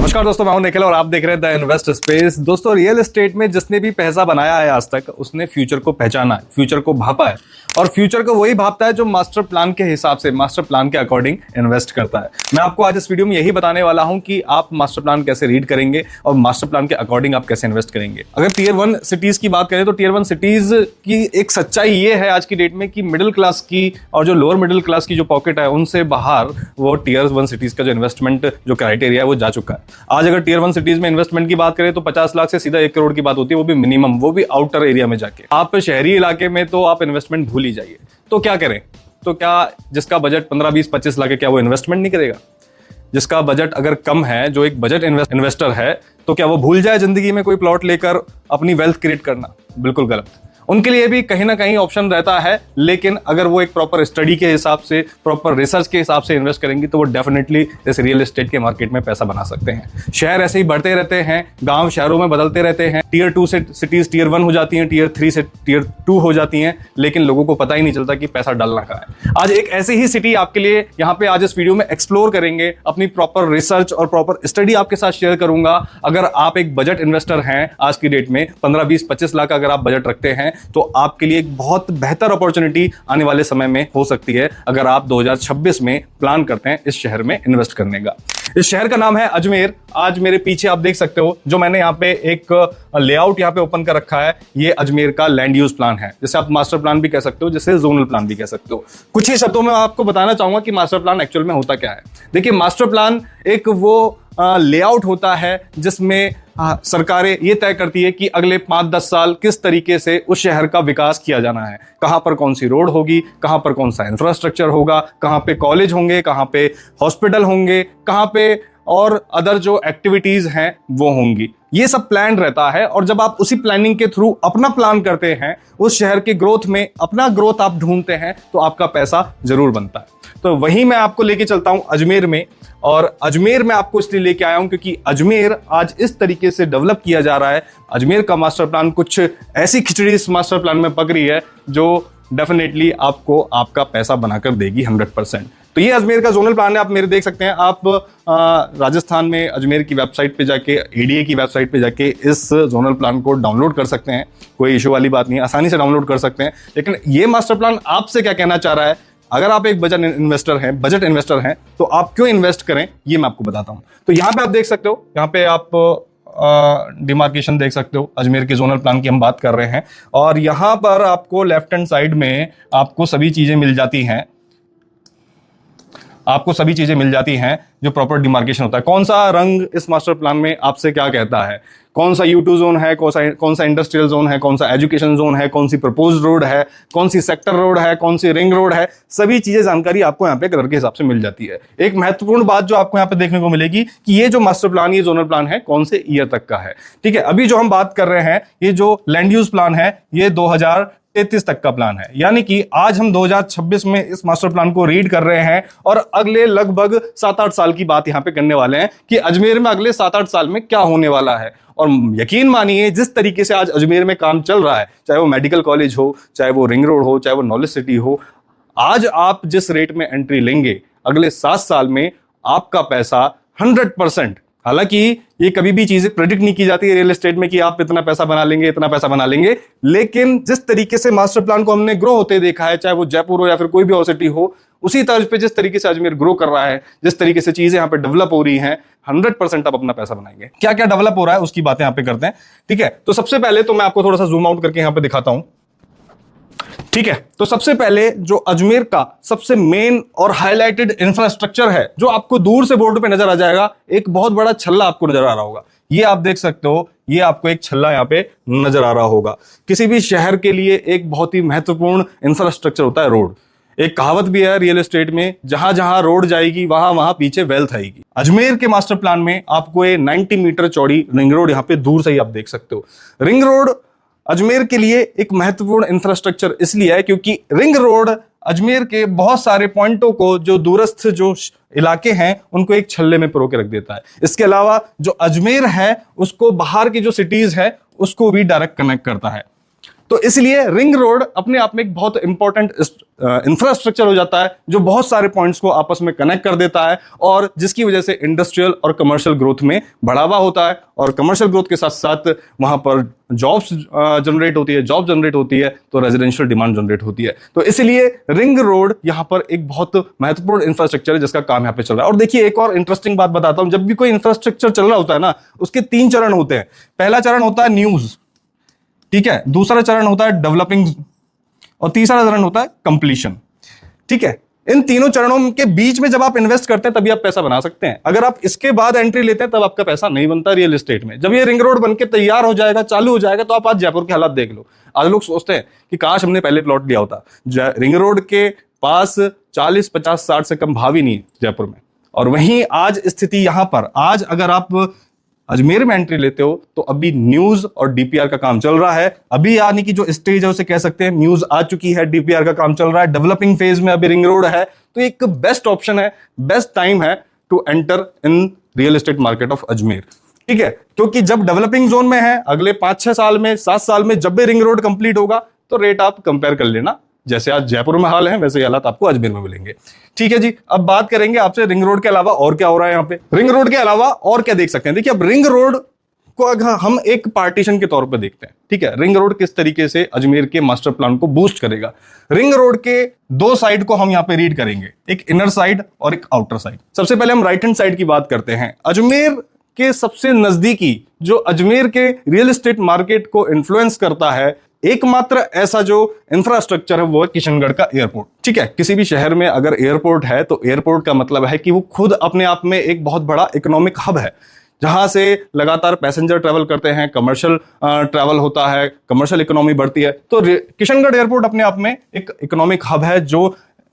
नमस्कार दोस्तों, मैं हूं निखिल और आप देख रहे हैं द इन्वेस्ट स्पेस। दोस्तों, रियल एस्टेट में जिसने भी पैसा बनाया है आज तक, उसने फ्यूचर को पहचाना है, फ्यूचर को भापा है और फ्यूचर को वही भापता है जो मास्टर प्लान के हिसाब से, मास्टर प्लान के अकॉर्डिंग इन्वेस्ट करता है। मैं आपको आज इस वीडियो में यही बताने वाला हूं कि आप मास्टर प्लान कैसे रीड करेंगे और मास्टर प्लान के अकॉर्डिंग आप कैसे इन्वेस्ट करेंगे। अगर टियर 1 सिटीज की बात करें तो टियर 1 सिटीज की एक सच्चाई ये है आज की डेट में कि मिडिल क्लास की और जो लोअर मिडिल क्लास की जो पॉकेट है उनसे बाहर वो टियर 1 सिटीज का जो इन्वेस्टमेंट जो क्राइटेरिया है वो जा चुका है। आज अगर टियर 1 सिटीज में इन्वेस्टमेंट की बात करें तो 50 लाख से सीधा 1 करोड़ की बात होती है, वो भी मिनिमम, वो भी आउटर एरिया में जाके। आप शहरी इलाके में तो आप इन्वेस्टमेंट भूल ही जाइए। तो क्या करें? तो क्या जिसका बजट 15, 20, 25 लाख है, क्या वो इन्वेस्टमेंट नहीं करेगा? जिसका बजट अगर कम है, जो एक बजट इन्वेस्टर है, तो क्या वो भूल जाए जिंदगी में कोई प्लॉट लेकर अपनी वेल्थ क्रिएट करना? बिल्कुल गलत। उनके लिए भी कहीं ना कहीं ऑप्शन रहता है, लेकिन अगर वो एक प्रॉपर स्टडी के हिसाब से, प्रॉपर रिसर्च के हिसाब से इन्वेस्ट करेंगे तो वो डेफिनेटली इस रियल एस्टेट के मार्केट में पैसा बना सकते हैं। शहर ऐसे ही बढ़ते रहते हैं, गांव शहरों में बदलते रहते हैं, टियर 2 से सिटीज टियर 1 हो जाती हैं, टियर 3 से टियर 2 हो जाती हैं, लेकिन लोगों को पता ही नहीं चलता कि पैसा डालना कहाँ है। आज एक ऐसी ही सिटी आपके लिए यहाँ पे आज इस वीडियो में एक्सप्लोर करेंगे, अपनी प्रॉपर रिसर्च और प्रॉपर स्टडी आपके साथ शेयर करूंगा। अगर आप एक बजट इन्वेस्टर हैं आज की डेट में, 15, 20, 25 लाख अगर आप बजट रखते हैं तो आपके लिए एक बहुत बेहतर अपॉर्चुनिटी आने वाले समय में हो सकती है अगर आप 2026 में प्लान करते हैं इस शहर में इन्वेस्ट करने का। इस शहर का नाम है अजमेर। आज मेरे पीछे आप देख सकते हो जो मैंने यहाँ पे एक लेआउट यहाँ पे ओपन कर रखा है, ये अजमेर का लैंड यूज प्लान है, जिसे आप मास्टर प्लान भी कह सकते हो, जिसे जोनल प्लान भी कह सकते हो। कुछ ही शब्दों में आपको बताना चाहूंगा कि मास्टर प्लान एक्चुअल में होता क्या है। देखिए, मास्टर प्लान एक वो लेआउट होता है जिसमें सरकारें ये तय करती है कि अगले 5-10 साल किस तरीके से उस शहर का विकास किया जाना है, कहां पर कौन सी रोड होगी, कहां पर कौन सा इंफ्रास्ट्रक्चर होगा, कहां पे कॉलेज होंगे, कहां पे हॉस्पिटल होंगे, कहां पे और अदर जो एक्टिविटीज हैं वो होंगी। ये सब प्लान रहता है और जब आप उसी प्लानिंग के थ्रू अपना प्लान करते हैं, उस शहर के ग्रोथ में अपना ग्रोथ आप ढूंढते हैं, तो आपका पैसा जरूर बनता है। तो वही मैं आपको लेके चलता हूं अजमेर में, और अजमेर में आपको इसलिए लेके आया हूं क्योंकि अजमेर आज इस तरीके से डेवलप किया जा रहा है। अजमेर का मास्टर प्लान कुछ ऐसी खिचड़ी इस मास्टर प्लान में पक रही है जो डेफिनेटली आपको आपका पैसा बनाकर देगी 100%। तो ये अजमेर का जोनल प्लान है, आप मेरे देख सकते हैं। आप राजस्थान में अजमेर की वेबसाइट पे जाके, एडीए की वेबसाइट पे जाके इस जोनल प्लान को डाउनलोड कर सकते हैं। कोई इशू वाली बात नहीं है, आसानी से डाउनलोड कर सकते हैं। लेकिन ये मास्टर प्लान आपसे क्या कहना चाह रहा है? अगर आप एक बजट इन्वेस्टर हैं तो आप क्यों इन्वेस्ट करें, ये मैं आपको बताता हूं। तो यहां पे आप देख सकते हो, यहां पे आप डिमार्केशन देख सकते हो। अजमेर के जोनल प्लान की हम बात कर रहे हैं और यहां पर आपको लेफ्ट हैंड साइड में आपको सभी चीजें मिल जाती हैं, जो प्रॉपर डिमार्केशन होता है। कौन सा रंग इस मास्टर प्लान में आपसे क्या कहता है, कौन सा U2 जोन है, कौन सा इंडस्ट्रियल जोन है, कौन सा एजुकेशन जोन है, कौन सी प्रपोज्ड रोड है, कौन सी सेक्टर रोड है, कौन सी रिंग रोड है, सभी चीजें जानकारी आपको यहाँ पे कलर के हिसाब से मिल जाती है। एक महत्वपूर्ण बात जो आपको यहाँ पे देखने को मिलेगी कि ये जो मास्टर प्लान, ये जोनल प्लान है, कौन से ईयर तक का है। ठीक है, अभी जो हम बात कर रहे हैं, ये जो लैंड यूज प्लान है, ये 2033 तक का प्लान है। यानी कि आज हम 2026 में इस मास्टर प्लान को रीड कर रहे हैं और अगले लगभग 7-8 साल की बात यहां पे करने वाले हैं कि अजमेर में अगले 7-8 साल में क्या होने वाला है। और यकीन मानिए, जिस तरीके से आज अजमेर में काम चल रहा है, चाहे वो मेडिकल कॉलेज हो, चाहे वो रिंग रोड हो, चाहे वो नॉलेज सिटी हो, आज आप जिस रेट में एंट्री लेंगे, अगले 7 साल में आपका पैसा 100%, हालांकि ये कभी भी चीजें प्रेडिक्ट नहीं की जाती है रियल एस्टेट में कि आप इतना पैसा बना लेंगे, इतना पैसा बना लेंगे, लेकिन जिस तरीके से मास्टर प्लान को हमने ग्रो होते देखा है, चाहे वो जयपुर हो या फिर कोई भी और सिटी हो, उसी तर्ज पे जिस तरीके से अजमेर ग्रो कर रहा है, जिस तरीके से चीजें यहाँ पे डेवलप हो रही हैं, 100% आप अपना पैसा बनाएंगे। क्या क्या डेवलप हो रहा है उसकी बातें यहाँ पे करते हैं। ठीक है, तो सबसे पहले तो मैं आपको थोड़ा सा जूम आउट करके यहाँ पे दिखाता हूं। ठीक है, तो सबसे पहले जो अजमेर का सबसे मेन और हाईलाइटेड इंफ्रास्ट्रक्चर है, जो आपको दूर से बोर्ड पे नजर आ जाएगा, एक बहुत बड़ा छल्ला आपको नजर आ रहा होगा। ये आप देख सकते हो, ये आपको एक छल्ला यहाँ पे नजर आ रहा होगा। किसी भी शहर के लिए एक बहुत ही महत्वपूर्ण इंफ्रास्ट्रक्चर होता है रोड। एक कहावत भी है रियल एस्टेट में, जहां जहां रोड जाएगी वहां वहां पीछे वेल्थ आएगी। अजमेर के मास्टर प्लान में आपको ये 90 मीटर चौड़ी रिंग रोड यहाँ पे दूर से ही आप देख सकते हो। रिंग रोड अजमेर के लिए एक महत्वपूर्ण इंफ्रास्ट्रक्चर इसलिए है क्योंकि रिंग रोड अजमेर के बहुत सारे पॉइंटों को, जो दूरस्थ जो इलाके हैं, उनको एक छल्ले में पिरो के रख देता है। इसके अलावा जो अजमेर है उसको बाहर की जो सिटीज है उसको भी डायरेक्ट कनेक्ट करता है। तो इसलिए रिंग रोड अपने आप में एक बहुत इंपॉर्टेंट इंफ्रास्ट्रक्चर हो जाता है जो बहुत सारे पॉइंट्स को आपस में कनेक्ट कर देता है और जिसकी वजह से इंडस्ट्रियल और कमर्शियल ग्रोथ में बढ़ावा होता है और कमर्शियल ग्रोथ के साथ साथ वहां पर जॉब्स जनरेट होती है, जॉब जनरेट होती है तो रेजिडेंशियल डिमांड जनरेट होती है। तो इसलिए रिंग रोड यहां पर एक बहुत महत्वपूर्ण इंफ्रास्ट्रक्चर है जिसका काम यहां पे चल रहा है। और देखिए एक और इंटरेस्टिंग बात बताता हूं, जब भी कोई इंफ्रास्ट्रक्चर चल रहा होता है ना, उसके 3 चरण होते हैं। पहला चरण होता है न्यूज, ठीक है, दूसरा चरण होता है डेवलपिंग और तीसरा चरण होता है कंप्लीशन, ठीक है। इन तीनों चरणों के बीच में जब आप इन्वेस्ट करते हैं तभी आप पैसा बना सकते हैं। अगर आप इसके बाद एंट्री लेते हैं तब आपका पैसा नहीं बनता रियल एस्टेट में। जब ये रिंग रोड बनके तैयार हो जाएगा, चालू हो जाएगा, तो आप आज जयपुर के हालात देख लो। आज लोग सोचते हैं कि काश हमने पहले प्लॉट लिया होता। रिंग रोड के पास 40, 50, 60 से कम भाव ही नहीं है जयपुर में। और वहीं आज स्थिति यहां पर, आज अगर आप अजमेर में एंट्री लेते हो तो अभी न्यूज और डीपीआर का काम चल रहा है। अभी यानी कि जो स्टेज है उसे कह सकते हैं न्यूज आ चुकी है, डीपीआर का काम चल रहा है, डेवलपिंग फेज में अभी रिंग रोड है। तो एक बेस्ट ऑप्शन है, बेस्ट टाइम है to enter in real estate market of Ajmer, ठीक है। क्योंकि जब डेवलपिंग जोन में है, अगले 5-6 साल में, 7 साल में जब भी रिंग रोड कंप्लीट होगा तो रेट आप कंपेयर कर लेना। जैसे आज जयपुर में हाल है वैसे हालात आपको अजमेर में मिलेंगे, ठीक है जी। अब बात करेंगे आपसे रिंग रोड के अलावा और क्या हो रहा है यहाँ पे। रिंग रोड के अलावा और क्या देख सकते हैं। देखिए अब रिंग रोड को अगर हम एक पार्टीशन के तौर पे देखते हैं, ठीक है, रिंग रोड किस तरीके से अजमेर के मास्टर प्लान को बूस्ट करेगा। रिंग रोड के 2 साइड को हम यहाँ पे रीड करेंगे, एक इनर साइड और एक आउटर साइड। सबसे पहले हम राइट हैंड साइड की बात करते हैं। अजमेर के सबसे नजदीकी जो अजमेर के रियल एस्टेट मार्केट को इन्फ्लुएंस करता है, एकमात्र ऐसा जो इंफ्रास्ट्रक्चर है वो है किशनगढ़ का एयरपोर्ट, ठीक है। किसी भी शहर में अगर एयरपोर्ट है तो एयरपोर्ट का मतलब है कि वो खुद अपने आप में एक बहुत बड़ा इकोनॉमिक हब है, जहां से लगातार पैसेंजर ट्रैवल करते हैं, कमर्शियल ट्रैवल होता है, कमर्शियल इकोनॉमी बढ़ती है। तो किशनगढ़ एयरपोर्ट अपने आप में एक इकोनॉमिक हब है जो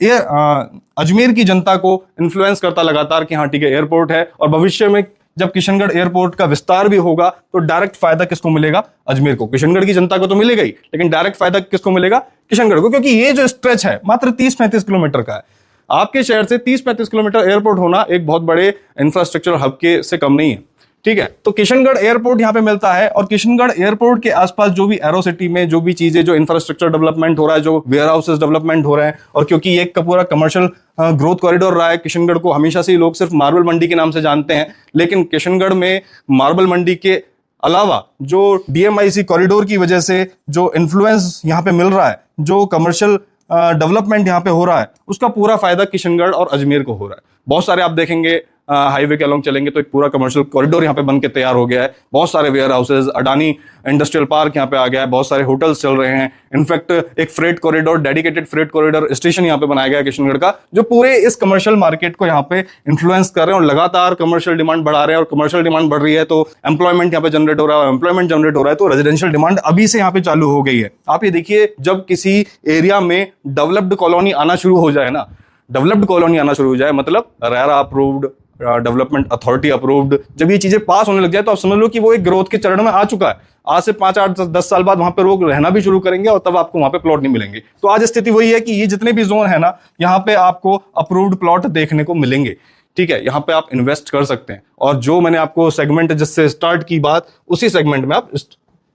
अजमेर की जनता को इन्फ्लुएंस करता लगातार कि हाँ ठीक है एयरपोर्ट है। और भविष्य में जब किशनगढ़ एयरपोर्ट का विस्तार भी होगा तो डायरेक्ट फायदा किसको मिलेगा, अजमेर को। किशनगढ़ की जनता को तो मिलेगा ही, लेकिन डायरेक्ट फायदा किसको मिलेगा, किशनगढ़ को। क्योंकि ये जो स्ट्रेच है मात्र 30-35 किलोमीटर का है। आपके शहर से 30-35 किलोमीटर एयरपोर्ट होना एक बहुत बड़े इंफ्रास्ट्रक्चर हब के से कम नहीं है, ठीक है। तो किशनगढ़ एयरपोर्ट यहां पे मिलता है और किशनगढ़ एयरपोर्ट के आसपास जो भी एरो सिटी में जो भी चीजें, जो इंफ्रास्ट्रक्चर डेवलपमेंट हो रहा है, जो वेयर हाउसेस डेवलपमेंट हो रहे हैं, और क्योंकि ये एक का पूरा कमर्शियल ग्रोथ कॉरिडोर रहा है। किशनगढ़ को हमेशा से ही लोग सिर्फ मार्बल मंडी के नाम से जानते हैं, लेकिन किशनगढ़ में मार्बल मंडी के अलावा जो डीएमआईसी कॉरिडोर की वजह से जो इन्फ्लुएंस यहां पे मिल रहा है, जो कमर्शियल डेवलपमेंट यहां पे हो रहा है, उसका पूरा फायदा किशनगढ़ और अजमेर को हो रहा है। बहुत सारे आप देखेंगे हाईवे के अलोंग चलेंगे तो एक पूरा कमर्शियल कॉरिडोर यहाँ पे बन के तैयार हो गया है। बहुत सारे warehouses, Adani industrial park यहाँ पे आ गया है, बहुत सारे होटल्स चल रहे हैं। इनफैक्ट एक freight corridor, dedicated freight corridor station यहाँ पे बनाया गया है किशनगढ़ का, जो पूरे इस कमर्शियल मार्केट को यहाँ पे इन्फ्लुएंस कर रहे हैं और लगातार कमर्शियल डिमांड बढ़ा रहे हैं। और कमर्शियल डिमांड बढ़ रही है तो एम्प्लॉयमेंट यहाँ पे जनरेट हो रहा है, एम्प्लॉयमेंट जनरेट हो रहा है तो रेजिडेंशियल डिमांड अभी से यहाँ पे चालू हो गई है। आप ये देखिए, जब किसी एरिया में डेवलप्ड कॉलोनी आना शुरू हो जाए ना, डेवलप्ड कॉलोनी आना शुरू हो जाए मतलब RERA approved, development authority approved, जब ये चीजें पास होने लग जाए तो आप समझ लो कि वो एक ग्रोथ के चरण में आ चुका है। आज से 5, 8, 10 साल बाद वहां पे लोग रहना भी शुरू करेंगे और तब आपको वहां पे प्लॉट नहीं मिलेंगे। तो आज स्थिति वही है कि ये जितने भी जोन है ना, यहाँ पे आपको अप्रूव्ड प्लॉट देखने को मिलेंगे, ठीक है। यहाँ पे आप इन्वेस्ट कर सकते हैं और जो मैंने आपको सेगमेंट जिससे स्टार्ट की बात, उसी सेगमेंट में आप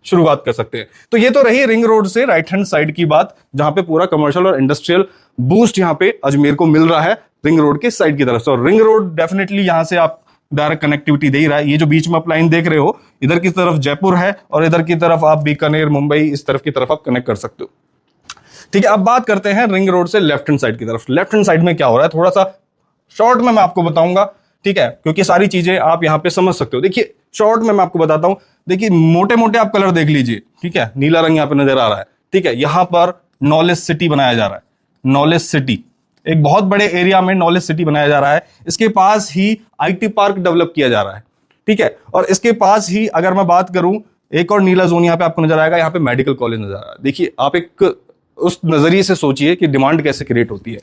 शुरुआत कर सकते हैं। तो ये तो रही रिंग रोड से राइट हैंड साइड की बात, जहां पे पूरा कमर्शियल और इंडस्ट्रियल बूस्ट यहाँ पे अजमेर को मिल रहा है रिंग रोड के साइड की तरफ से। और रिंग रोड डेफिनेटली यहां से आप डायरेक्ट कनेक्टिविटी दे ही रहा है। ये जो बीच में आप लाइन देख रहे हो, इधर की तरफ जयपुर है और इधर की तरफ आप बीकानेर, मुंबई, इस तरफ की तरफ आप कनेक्ट कर सकते हो, ठीक है। अब बात करते हैं रिंग रोड से लेफ्ट हैंड साइड की तरफ। लेफ्ट हैंड साइड में क्या हो रहा है थोड़ा सा शॉर्ट में मैं आपको बताऊंगा, ठीक है, क्योंकि सारी चीजें आप यहाँ पे समझ सकते हो। देखिए शॉर्ट में मैं आपको बताता हूं। देखिए मोटे मोटे आप कलर देख लीजिए, ठीक है, नीला रंग यहाँ पे नजर आ रहा है, ठीक है। यहां पर नॉलेज सिटी बनाया जा रहा है, नॉलेज सिटी, एक बहुत बड़े एरिया में नॉलेज सिटी बनाया जा रहा है। इसके पास ही आईटी पार्क डेवलप किया जा रहा है, ठीक है। और इसके पास ही अगर मैं बात करूं, एक और नीला जोन यहाँ पे आपको नजर आएगा, यहाँ पे मेडिकल कॉलेज नजर आ रहा है। देखिए आप एक उस नजरिए से सोचिए कि डिमांड कैसे क्रिएट होती है।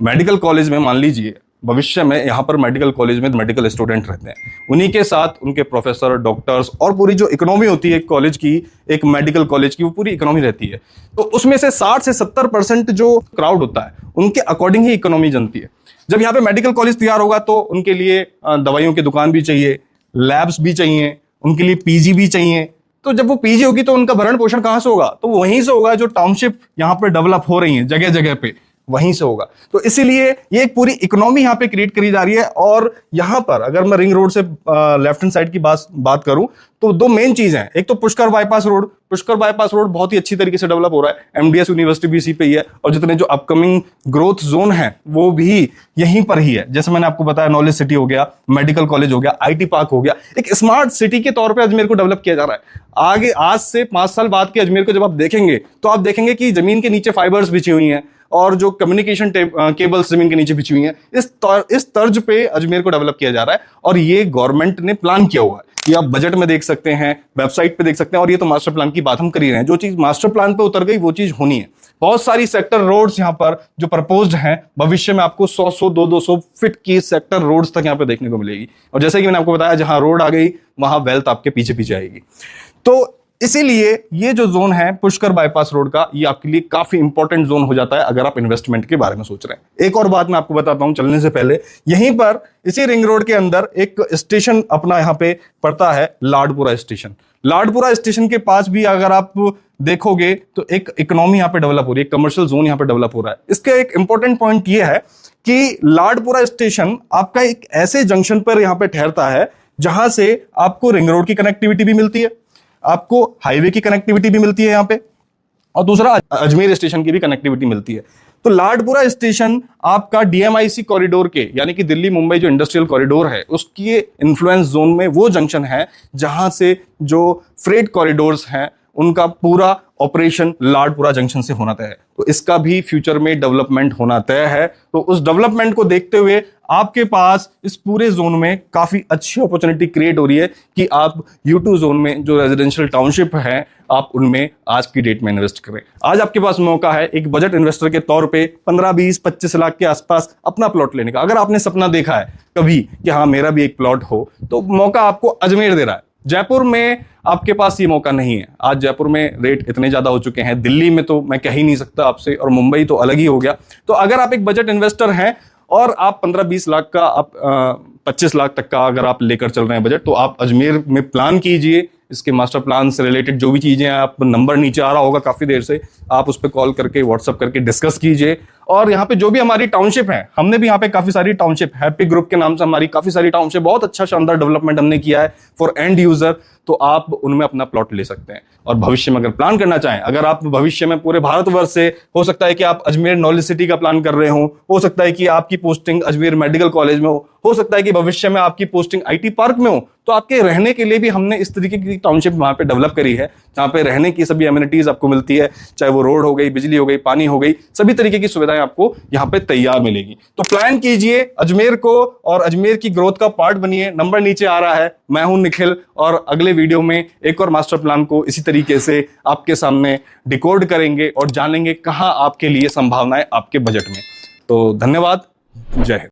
मेडिकल कॉलेज में मान लीजिए भविष्य में यहाँ पर मेडिकल कॉलेज में मेडिकल स्टूडेंट रहते हैं, उन्हीं के साथ उनके प्रोफेसर, डॉक्टर्स और पूरी जो इकोनॉमी होती है कॉलेज की, एक मेडिकल कॉलेज की, वो पूरी इकोनॉमी रहती है। तो उसमें से 60 से 70% जो क्राउड होता है उनके अकॉर्डिंग ही इकोनॉमी जनती है। जब यहाँ पे मेडिकल कॉलेज तैयार होगा तो उनके लिए दवाइयों की दुकान भी चाहिए, लैब्स भी चाहिए, उनके लिए पीजी भी चाहिए, तो जब वो पीजी होगी तो उनका भरण पोषण कहां से होगा? तो वहीं से होगा जो टाउनशिप यहां पर डेवलप हो रही है जगह जगह पे, वहीं से होगा। तो इसीलिए ये एक पूरी इकोनॉमी यहां पे क्रिएट करी जा रही है। और यहां पर अगर मैं रिंग रोड से लेफ्ट हैंड साइड की बात करूं तो दो मेन चीज हैं। एक तो Pushkar bypass road, Pushkar bypass road बहुत ही अच्छी तरीके से डेवलप हो रहा है, एमडीएस यूनिवर्सिटी भी इसी पे ही है, और जितने जो अपकमिंग ग्रोथ जोन है वो भी यहीं पर ही है। जैसे मैंने आपको बताया, नॉलेज सिटी हो गया, मेडिकल कॉलेज हो गया, आईटी पार्क हो गया, एक स्मार्ट सिटी के तौर पर अजमेर को डेवलप किया जा रहा है। आगे आज से 5 साल बाद के अजमेर को जब आप देखेंगे तो आप देखेंगे कि जमीन के नीचे फाइबर्स बिछी हुई हैं और जो कम्युनिकेशन केबल्स जमीन के नीचे बिछी हुई हैं। इस तर्ज पे अजमेर को डेवलप किया जा रहा है, और ये गवर्नमेंट ने प्लान किया हुआ है। ये आप बजट में देख सकते हैं, वेबसाइट पे देख सकते हैं, और ये तो मास्टर प्लान की बात हम कर ही रहे हैं। जो चीज मास्टर प्लान पे उतर गई वो चीज होनी है। बहुत सारी सेक्टर रोड्स यहाँ पर जो प्रपोज्ड हैं, भविष्य में आपको 100 200 फीट की सेक्टर रोड्स तक यहाँ पे देखने को मिलेगी। और जैसे कि मैंने आपको बताया, जहां रोड आ गई वहां वेल्थ आपके पीछे पीछे आएगी। तो इसीलिए ये जो जोन है पुष्कर बाईपास रोड का, ये आपके लिए काफी इंपॉर्टेंट जोन हो जाता है अगर आप इन्वेस्टमेंट के बारे में सोच रहे हैं। एक और बात मैं आपको बताता हूं चलने से पहले, यहीं पर इसी रिंग रोड के अंदर एक स्टेशन अपना यहां पे पड़ता है, लाडपुरा स्टेशन। लाडपुरा स्टेशन के पास भी अगर आप देखोगे तो एक इकोनॉमी यहां पे डेवलप हो रही है, कमर्शियल जोन यहां पे डेवलप हो रहा है। इसका एक इंपॉर्टेंट पॉइंट ये है कि लाडपुरा स्टेशन आपका एक ऐसे जंक्शन पर यहां पे ठहरता है जहां से आपको रिंग रोड की कनेक्टिविटी भी मिलती है, आपको हाईवे की कनेक्टिविटी भी मिलती है यहां पे, और दूसरा अजमेर स्टेशन की भी कनेक्टिविटी मिलती है। तो लाडपुरा स्टेशन आपका डीएमआईसी कॉरिडोर के, यानी कि दिल्ली मुंबई जो इंडस्ट्रियल कॉरिडोर है उसकी इन्फ्लुएंस जोन में वो जंक्शन है जहां से जो फ्रेट कॉरिडोर्स हैं उनका पूरा ऑपरेशन लाडपुरा जंक्शन से होना तय है। तो इसका भी फ्यूचर में डेवलपमेंट होना तय है। तो उस डेवलपमेंट को देखते हुए आपके पास इस पूरे जोन में काफी अच्छी अपॉर्चुनिटी क्रिएट हो रही है कि आप U2 जोन में जो रेजिडेंशियल टाउनशिप है आप उनमें आज की डेट में इन्वेस्ट करें। आज आपके पास मौका है एक बजट इन्वेस्टर के तौर पे 15, 20, 25 लाख के आसपास अपना प्लॉट लेने का। अगर आपने सपना देखा है कभी कि हाँ मेरा भी एक प्लॉट हो, तो मौका आपको अजमेर दे रहा है। जयपुर में आपके पास ये मौका नहीं है। आज जयपुर में रेट इतने ज्यादा हो चुके हैं, दिल्ली में तो मैं कह ही नहीं सकता आपसे, और मुंबई तो अलग ही हो गया। तो अगर आप एक बजट इन्वेस्टर हैं और आप 15-20 लाख का, आप 25 लाख तक का अगर आप लेकर चल रहे हैं बजट, तो आप अजमेर में प्लान कीजिए। इसके मास्टर प्लान से रिलेटेड जो भी चीजें हैं, आप नंबर नीचे आ रहा होगा काफी देर से, आप उस पर कॉल करके व्हाट्सअप करके डिस्कस कीजिए। और यहाँ पे जो भी हमारी टाउनशिप है, हमने भी यहाँ पे काफी सारी टाउनशिप, हैप्पी ग्रुप के नाम से हमारी काफी सारी टाउनशिप, बहुत अच्छा शानदार डेवलपमेंट हमने किया है फॉर एंड यूजर। तो आप उनमें अपना प्लॉट ले सकते हैं। और भविष्य में अगर प्लान करना चाहें, अगर आप भविष्य में पूरे भारतवर्ष से, हो सकता है कि आप अजमेर नॉलेज सिटी का प्लान कर रहे हो सकता है कि आपकी पोस्टिंग अजमेर मेडिकल कॉलेज में हो सकता है कि भविष्य में आपकी पोस्टिंग आईटी पार्क में हो, तो आपके रहने के लिए भी हमने इस तरीके की टाउनशिप वहां पे डेवलप करी है जहां पे रहने की सभी एमिनिटीज आपको मिलती है, चाहे वो रोड हो गई, बिजली हो गई, पानी हो गई, सभी तरीके की सुविधाएं आपको यहाँ पे तैयार मिलेगी। तो प्लान कीजिए अजमेर को और अजमेर की ग्रोथ का पार्ट बनिए। नंबर नीचे आ रहा है, मैं हूं निखिल, और अगले वीडियो में एक और मास्टर प्लान को इसी तरीके से आपके सामने डिकोड करेंगे और जानेंगे कहां आपके लिए संभावनाएं आपके बजट में। तो धन्यवाद, जय हिंद।